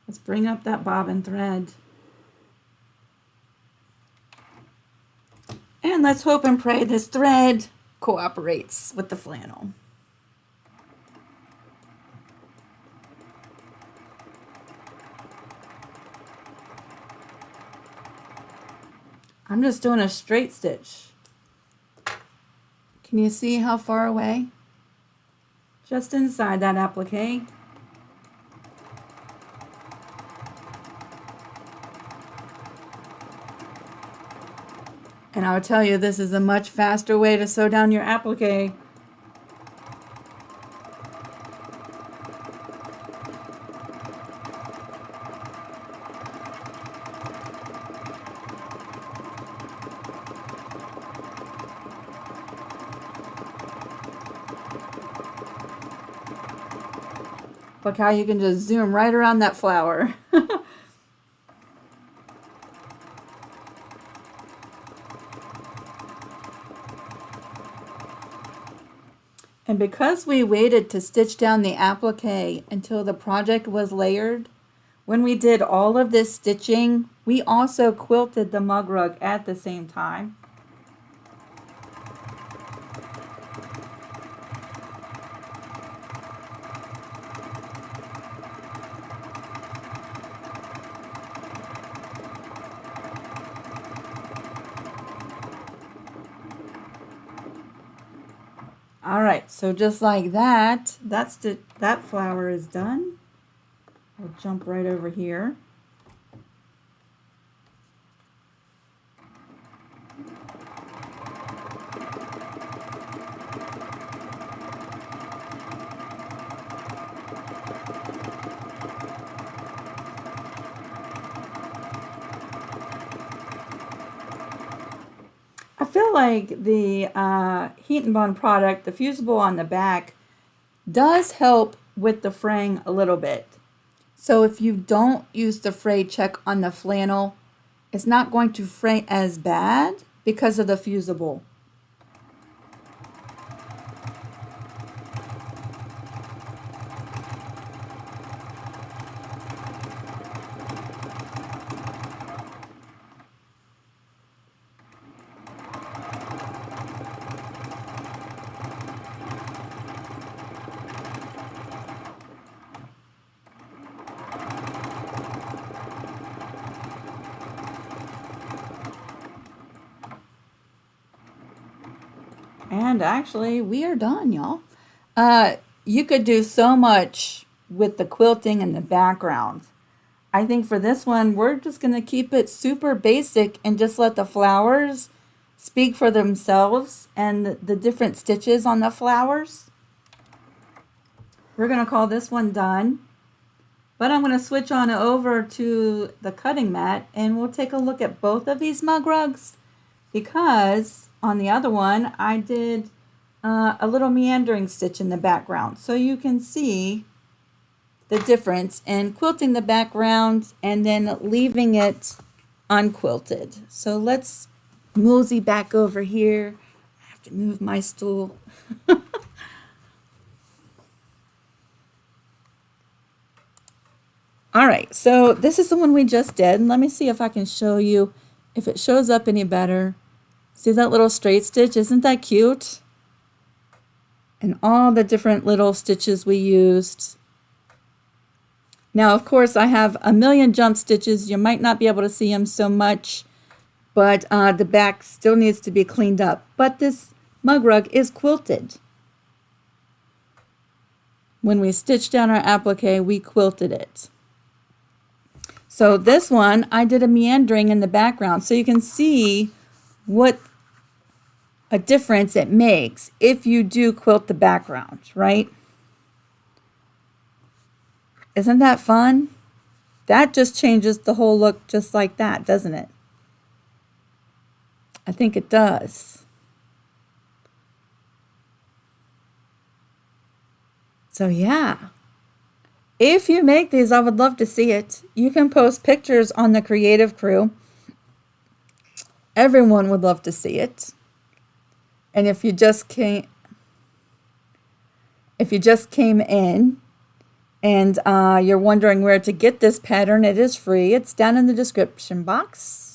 Let's bring up that bobbin thread. And let's hope and pray this thread cooperates with the flannel. I'm just doing a straight stitch. Can you see how far away? Just inside that applique. And I'll tell you, this is a much faster way to sew down your applique. Look how you can just zoom right around that flower. And because we waited to stitch down the applique until the project was layered, when we did all of this stitching, we also quilted the mugrug at the same time. All right, so just like that, that flower is done. I'll jump right over here. I feel like the Heat and Bond product, the fusible on the back, does help with the fraying a little bit. So if you don't use the fray check on the flannel, it's not going to fray as bad because of the fusible. And actually, we are done, y'all. You could do so much with the quilting and the background. I think for this one, we're just going to keep it super basic and just let the flowers speak for themselves and the different stitches on the flowers. We're going to call this one done. But I'm going to switch on over to the cutting mat and we'll take a look at both of these mugrugs, because on the other one I did a little meandering stitch in the background, so you can see the difference in quilting the background and then leaving it unquilted. So let's mosey back over here. I have to move my stool. All right, so this is the one we just did. And let me see if I can show you if it shows up any better. See that little straight stitch? Isn't that cute? And all the different little stitches we used. Now, of course, I have a million jump stitches. You might not be able to see them so much, but the back still needs to be cleaned up. But this mug rug is quilted. When we stitched down our applique, we quilted it. So this one, I did a meandering in the background, so you can see what a difference it makes if you do quilt the background, right? Isn't that fun? That just changes the whole look just like that, doesn't it? I think it does. So yeah. If you make these, I would love to see it. You can post pictures on the Creative Crew. Everyone would love to see it. And if you just came in and you're wondering where to get this pattern, it is free. It's down in the description box.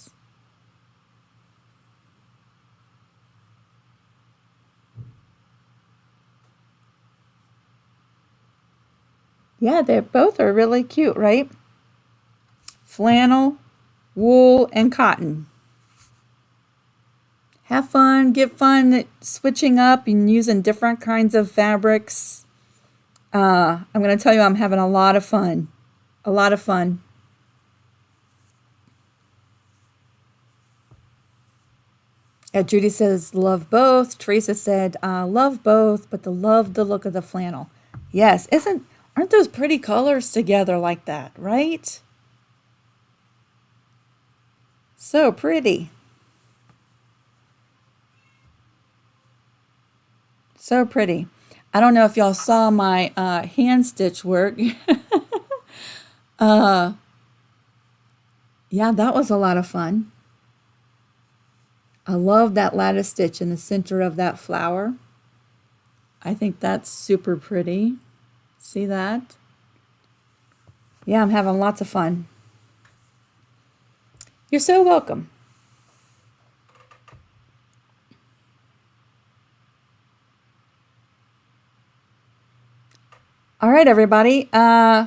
Yeah, they both are really cute, right? Flannel, wool, and cotton. Have fun, get fun switching up and using different kinds of fabrics. I'm going to tell you, I'm having a lot of fun. A lot of fun. Judy says, love both. Teresa said, love both, but love the look of the flannel. Yes, aren't those pretty colors together like that, right? So pretty. So pretty. I don't know if y'all saw my hand stitch work. Yeah, that was a lot of fun. I love that lattice stitch in the center of that flower. I think that's super pretty. See that? Yeah, I'm having lots of fun. You're so welcome. All right, everybody. Yeah,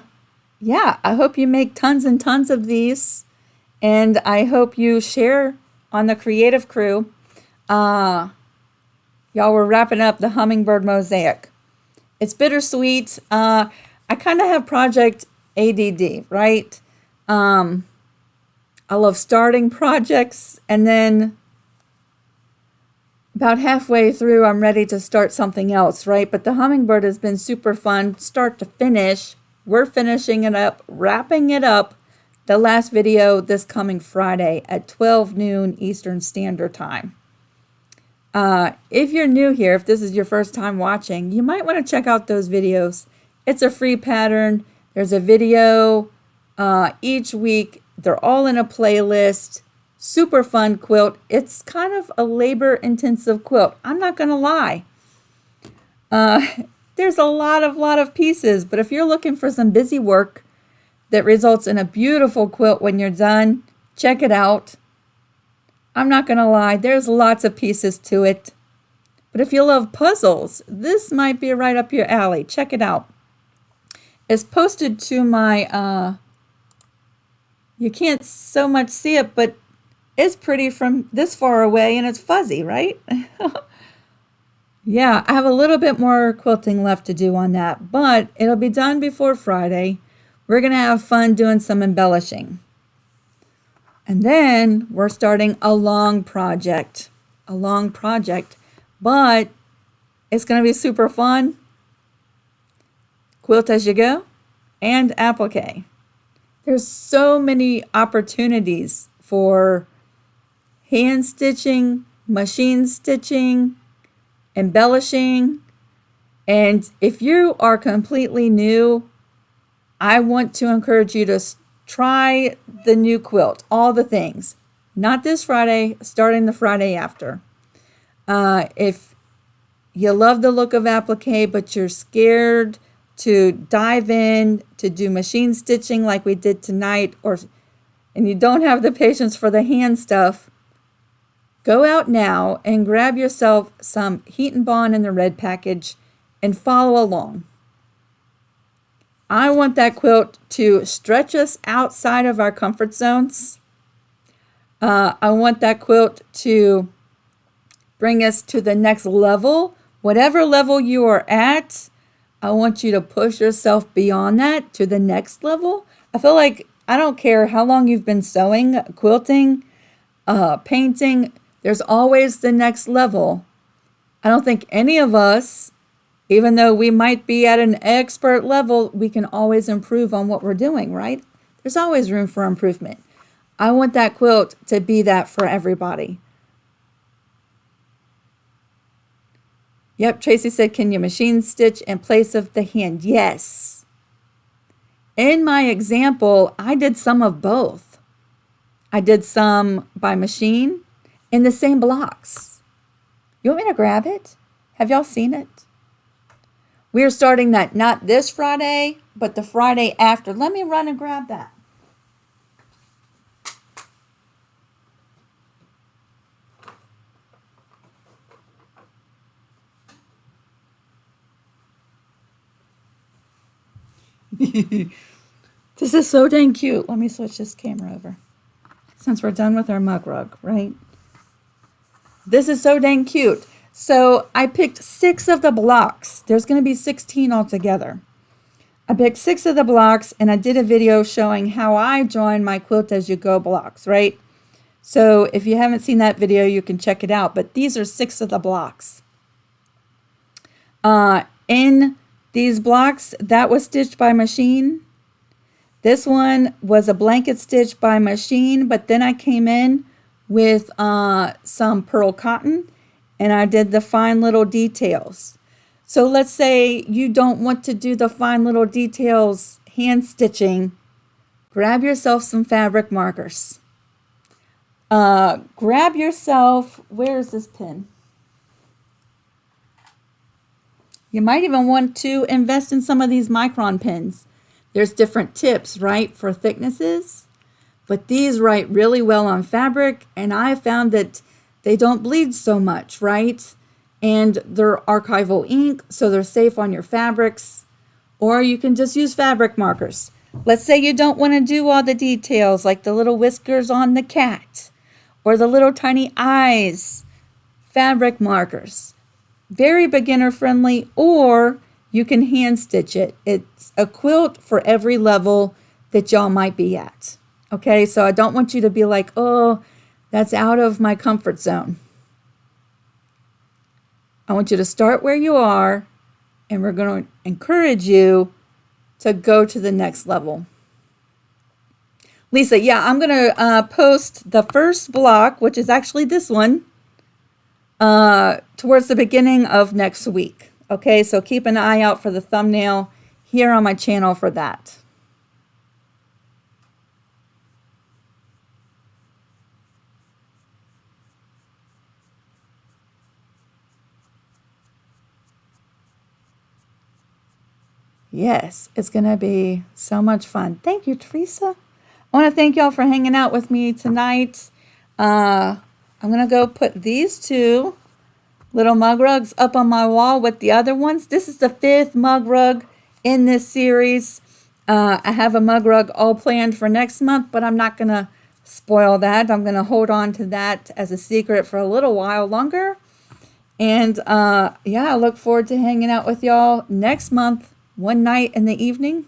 I hope you make tons and tons of these. And I hope you share on the Creative Crew. Y'all were wrapping up the hummingbird mosaic. It's bittersweet. I kind of have project ADD, right? I love starting projects, and then about halfway through, I'm ready to start something else, right? But the hummingbird has been super fun, start to finish. We're finishing it up, wrapping it up. The last video this coming Friday at 12 noon Eastern Standard Time. If you're new here, if this is your first time watching, you might want to check out those videos. It's a free pattern. There's a video each week. They're all in a playlist. Super fun quilt. It's kind of a labor-intensive quilt. I'm not going to lie. There's a lot of pieces, but if you're looking for some busy work that results in a beautiful quilt when you're done, check it out. I'm not going to lie, there's lots of pieces to it. But if you love puzzles, this might be right up your alley. Check it out. It's posted to my, you can't so much see it, but it's pretty from this far away and it's fuzzy, right? Yeah, I have a little bit more quilting left to do on that, but it'll be done before Friday. We're going to have fun doing some embellishing. And then we're starting a long project, but it's going to be super fun. Quilt as you go and applique. There's so many opportunities for hand stitching, machine stitching, embellishing. And if you are completely new, I want to encourage you to try the new quilt, all the things. not this Friday, starting the Friday after. If you love the look of applique, but you're scared to dive in to do machine stitching like we did tonight, and you don't have the patience for the hand stuff, go out now and grab yourself some Heat and Bond in the red package and follow along. I want that quilt to stretch us outside of our comfort zones. I want that quilt to bring us to the next level. Whatever level you are at, I want you to push yourself beyond that to the next level. I feel like I don't care how long you've been sewing, quilting, painting, there's always the next level. I don't think any of us, even though we might be at an expert level, we can always improve on what we're doing, right? There's always room for improvement. I want that quilt to be that for everybody. Yep, Tracy said, can you machine stitch in place of the hand? Yes. In my example, I did some of both. I did some by machine in the same blocks. You want me to grab it? Have y'all seen it? We're starting that not this Friday, but the Friday after. Let me run and grab that. This is so dang cute. Let me switch this camera over. Since we're done with our mug rug, right? This is so dang cute. So I picked 6 of the blocks. There's going to be 16 altogether. I picked 6 of the blocks and I did a video showing how I join my quilt as you go blocks, right? So if you haven't seen that video, you can check it out. But these are 6 of the blocks. In these blocks, that was stitched by machine. This one was a blanket stitch by machine, but then I came in with some pearl cotton and I did the fine little details. So let's say you don't want to do the fine little details hand stitching. Grab yourself some fabric markers. Grab yourself, where's this pin? You might even want to invest in some of these micron pins. There's different tips, right, for thicknesses, but these write really well on fabric, and I found that they don't bleed so much, right? And they're archival ink, so they're safe on your fabrics, or you can just use fabric markers. Let's say you don't want to do all the details, like the little whiskers on the cat, or the little tiny eyes. Fabric markers. Very beginner friendly, or you can hand stitch it. It's a quilt for every level that y'all might be at. Okay, so I don't want you to be like, oh, that's out of my comfort zone. I want you to start where you are, and we're going to encourage you to go to the next level. Lisa, yeah, I'm going to post the first block, which is actually this one, towards the beginning of next week. Okay, so keep an eye out for the thumbnail here on my channel for that. Yes, it's going to be so much fun. Thank you, Teresa. I want to thank y'all for hanging out with me tonight. I'm going to go put these 2 little mug rugs up on my wall with the other ones. This is the 5th mug rug in this series. I have a mug rug all planned for next month, but I'm not going to spoil that. I'm going to hold on to that as a secret for a little while longer. And yeah, I look forward to hanging out with y'all next month, one night in the evening.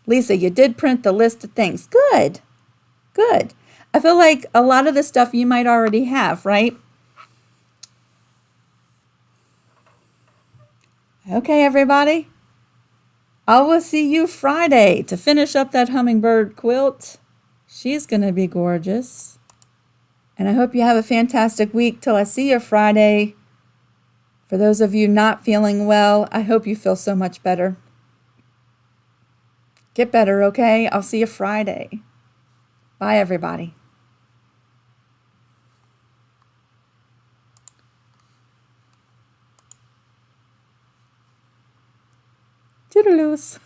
Lisa, you did print the list of things. Good. Good. I feel like a lot of the stuff you might already have, right? Okay, everybody. I will see you Friday to finish up that hummingbird quilt. She's going to be gorgeous. And I hope you have a fantastic week till I see you Friday. For those of you not feeling well, I hope you feel so much better. Get better, okay? I'll see you Friday. Bye, everybody. Toodaloos.